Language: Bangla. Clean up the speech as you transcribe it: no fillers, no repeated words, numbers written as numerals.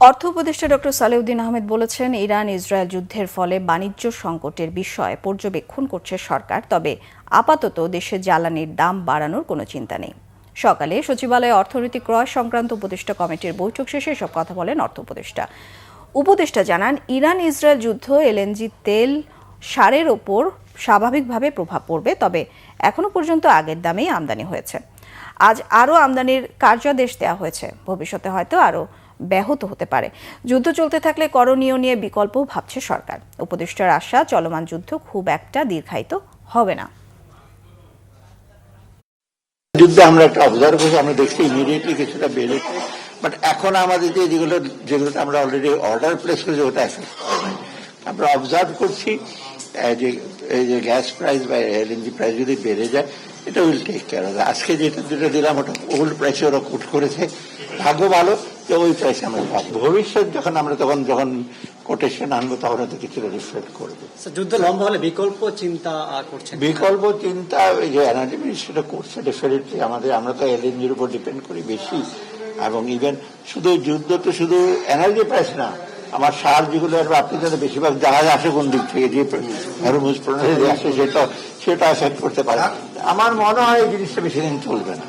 অর্থ উপদেষ্টা ডক্টর সালেউদ্দিন আহমেদ বলেছেন, ইরান ইসরায়েল যুদ্ধের ফলে বাণিজ্য সংকটের বিষয় পর্যবেক্ষণ করছে সরকার, তবে আপাতত দেশে জ্বালানির দাম বাড়ানোর কোনো চিন্তা নেই। সকালে সচিবালয়ে অর্থনীতি ক্রয় সংক্রান্ত উপদেষ্টা কমিটির বৈঠক শেষে এসব কথা বলেন অর্থ উপদেষ্টা জানান, ইরান ইসরায়েল যুদ্ধ এলএনজি তেল সারের ওপর স্বাভাবিকভাবে প্রভাব পড়বে, তবে এখনো পর্যন্ত আগের দামেই আমদানি হয়েছে। আজ আরও আমদানির কার্যাদেশ দেওয়া হয়েছে, ভবিষ্যতে হয়তো আরও ব্যাহত হতে পারে। যুদ্ধ চলতে থাকলে করণীয় নিয়ে বিকল্পও ভাবছে সরকার। উপদেষ্টার আশা, চলমান যুদ্ধ খুব একটা দীর্ঘায়িত হবে না। যুদ্ধে আমরা একটা অবজার্ভ করছি, আমরা দেখছি ইমিডিয়েটলি কিছুটা বেড়েছে, বাট এখন আমাদের যেগুলো আমরা অলরেডি অর্ডার প্লেস করেছি ওটা এফেক্ট করে নাই। আমরা অবজার্ভ করছি যে এই যে গ্যাস প্রাইস বা এলএনজি প্রাইস যদি বেড়ে যায়, এটা উইল টেক কেয়ার হবে। আজকে যেটা দিলাম ওটা ওল্ড প্রাইসে ওরা কোট করেছে, ভাগ্য ভালো যে ওই প্রাইসে আমরা পাবো। ভবিষ্যৎ যখন আমরা যখন কোটেশন আনবো তখন হয়তো কিছুটা রিফ্লেক্ট করবে। যুদ্ধ লম্বা হলে বিকল্প চিন্তা করছে? বিকল্প চিন্তা এই যে এনার্জি মিনিস্ট্রিটা করছে ডেফিনেটলি। আমরা তো এলএনজির উপর ডিপেন্ড করি বেশি, এবং ইভেন শুধু যুদ্ধ তো শুধু এনার্জি প্রাইস না, আমার সার যেগুলো আপনি জানেন বেশিরভাগ জাহাজ আসে কোন দিক থেকে, যে হরমুজ প্রণালী আসে সেটা এফেক্ট করতে পারে। আমার মনে হয় এই জিনিসটা বেশি দিন চলবে না।